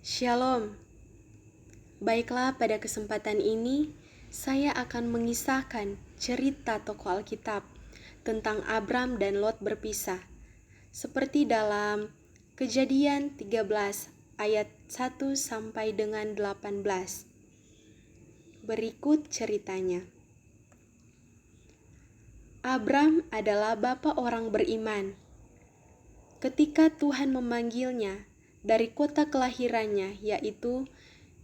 Shalom. Baiklah, pada kesempatan ini saya akan mengisahkan cerita tokoh Alkitab tentang Abram dan Lot berpisah, seperti dalam Kejadian 13 ayat 1 sampai dengan 18. Berikut ceritanya. Abram adalah bapa orang beriman. Ketika Tuhan memanggilnya dari kota kelahirannya, yaitu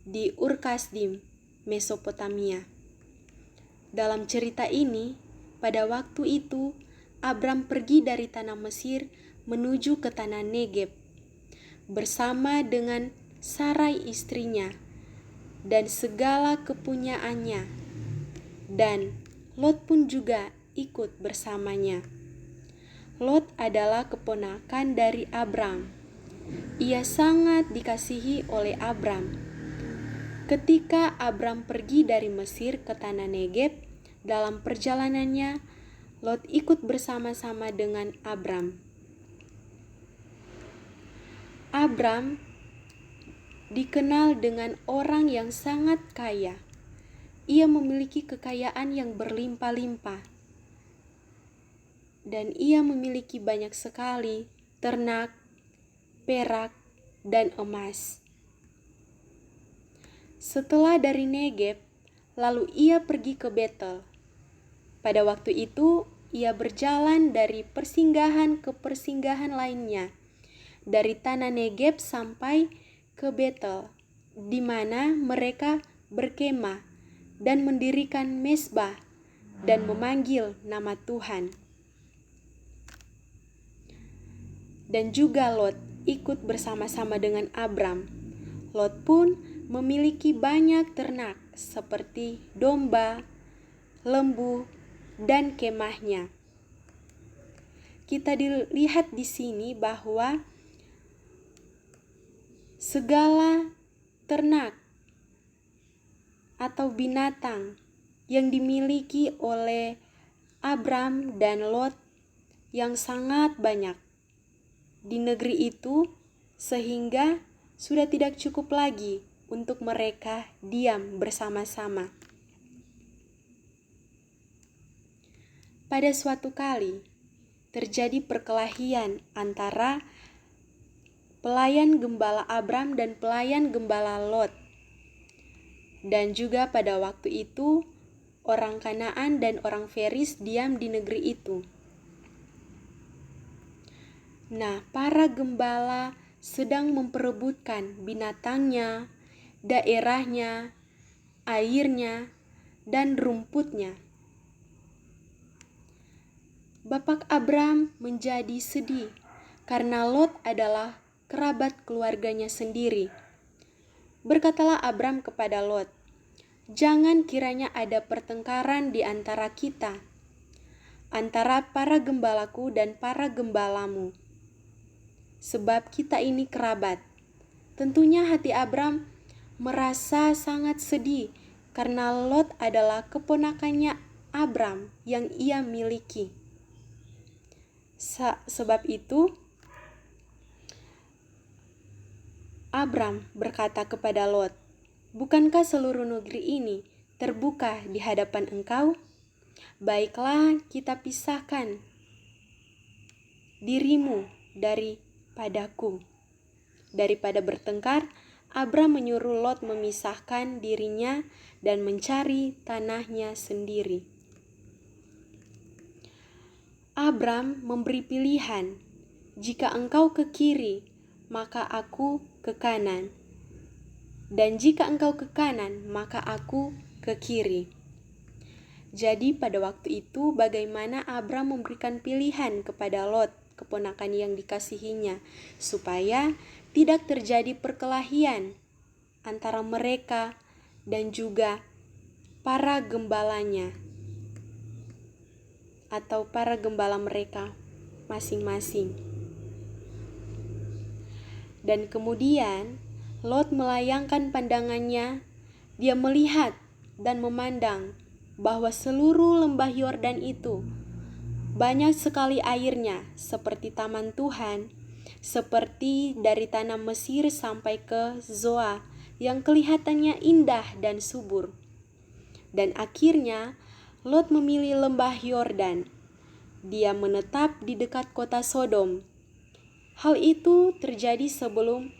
di Ur-Kasdim, Mesopotamia. Dalam cerita ini, pada waktu itu Abram pergi dari tanah Mesir menuju ke tanah Negeb bersama dengan Sarai istrinya dan segala kepunyaannya, dan Lot pun juga ikut bersamanya. Lot adalah keponakan dari Abram. Ia sangat dikasihi oleh Abram. Ketika Abram pergi dari Mesir ke tanah Negeb, dalam perjalanannya, Lot ikut bersama-sama dengan Abram. Abram dikenal dengan orang yang sangat kaya. Ia memiliki kekayaan yang berlimpah-limpah. Dan ia memiliki banyak sekali ternak, perak, dan emas. Setelah dari Negeb, lalu ia pergi ke Betel. Pada waktu itu, ia berjalan dari persinggahan ke persinggahan lainnya, dari tanah Negeb sampai ke Betel, di mana mereka berkemah dan mendirikan mezbah dan memanggil nama Tuhan. Dan juga Lot ikut bersama-sama dengan Abram. Lot pun memiliki banyak ternak seperti domba, lembu, dan kemahnya. Kita dilihat di sini bahwa segala ternak atau binatang yang dimiliki oleh Abram dan Lot yang sangat banyak di negeri itu, sehingga sudah tidak cukup lagi untuk mereka diam bersama-sama. Pada suatu kali, terjadi perkelahian antara pelayan gembala Abram dan pelayan gembala Lot. Dan juga pada waktu itu, orang Kanaan dan orang Feris diam di negeri itu. Nah, para gembala sedang memperebutkan binatangnya, daerahnya, airnya, dan rumputnya. Bapak Abram menjadi sedih karena Lot adalah kerabat keluarganya sendiri. Berkatalah Abram kepada Lot, "Jangan kiranya ada pertengkaran di antara kita, antara para gembalaku dan para gembalamu. Sebab kita ini kerabat." Tentunya hati Abram merasa sangat sedih karena Lot adalah keponakannya Abram yang ia miliki. Sebab itu, Abram berkata kepada Lot, "Bukankah seluruh negeri ini terbuka di hadapan engkau? Baiklah, kita pisahkan dirimu daripadaku." Daripada bertengkar, Abram menyuruh Lot memisahkan dirinya dan mencari tanahnya sendiri. Abram memberi pilihan, "Jika engkau ke kiri, maka aku ke kanan. Dan jika engkau ke kanan, maka aku ke kiri." Jadi pada waktu itu bagaimana Abram memberikan pilihan kepada Lot, keponakan yang dikasihinya, supaya tidak terjadi perkelahian antara mereka dan juga para gembalanya atau para gembala mereka masing-masing. Dan kemudian Lot melayangkan pandangannya. Dia melihat dan memandang bahwa seluruh lembah Yordan itu banyak sekali airnya seperti taman Tuhan, seperti dari tanah Mesir sampai ke Zoa yang kelihatannya indah dan subur. Dan akhirnya Lot memilih lembah Yordan. Dia menetap di dekat kota Sodom. Hal itu terjadi sebelum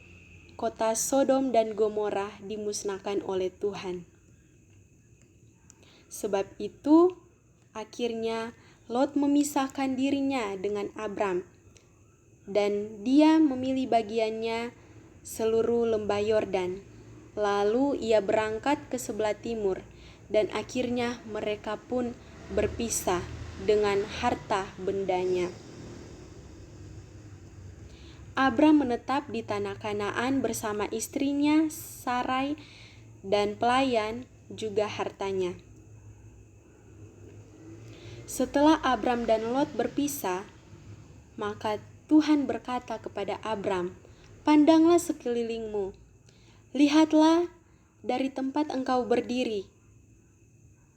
kota Sodom dan Gomora dimusnahkan oleh Tuhan. Sebab itu, akhirnya Lot memisahkan dirinya dengan Abram, dan dia memilih bagiannya seluruh lembah Yordan. Lalu ia berangkat ke sebelah timur, dan akhirnya mereka pun berpisah dengan harta bendanya. Abram menetap di tanah Kanaan bersama istrinya Sarai dan pelayan juga hartanya. Setelah Abram dan Lot berpisah, maka Tuhan berkata kepada Abram, "Pandanglah sekelilingmu, lihatlah dari tempat engkau berdiri,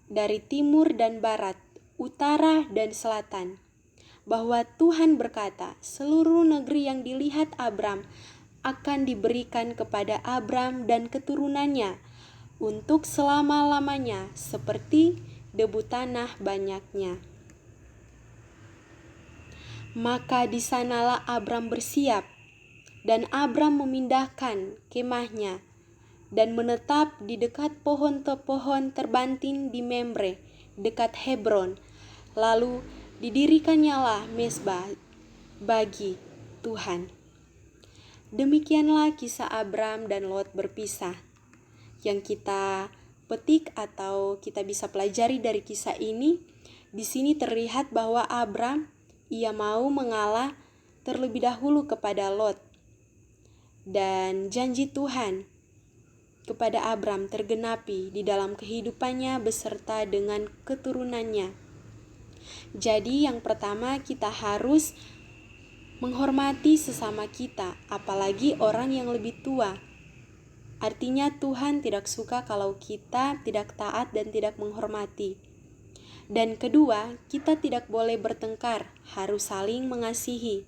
dari timur dan barat, utara dan selatan, bahwa Tuhan berkata, seluruh negeri yang dilihat Abram akan diberikan kepada Abram dan keturunannya untuk selama-lamanya, seperti debu tanah banyaknya." Maka di sanalah Abram bersiap, dan Abram memindahkan kemahnya dan menetap di dekat pohon terbanting di Memre, dekat Hebron. Lalu didirikannya mezbah bagi Tuhan. Demikianlah kisah Abram dan Lot berpisah. Yang kita petik atau kita bisa pelajari dari kisah ini, di sini terlihat bahwa Abram ia mau mengalah terlebih dahulu kepada Lot. Dan janji Tuhan kepada Abram tergenapi di dalam kehidupannya beserta dengan keturunannya. Jadi yang pertama, kita harus menghormati sesama kita, apalagi orang yang lebih tua. Artinya Tuhan tidak suka kalau kita tidak taat dan tidak menghormati. Dan kedua, kita tidak boleh bertengkar, harus saling mengasihi.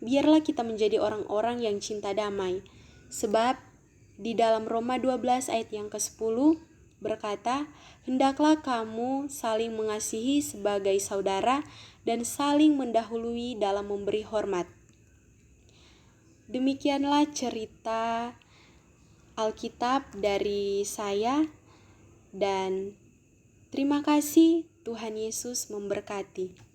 Biarlah kita menjadi orang-orang yang cinta damai. Sebab di dalam Roma 12 ayat yang ke-10 berkata, "Hendaklah kamu saling mengasihi sebagai saudara dan saling mendahului dalam memberi hormat." Demikianlah cerita Alkitab dari saya, dan terima kasih. Tuhan Yesus memberkati.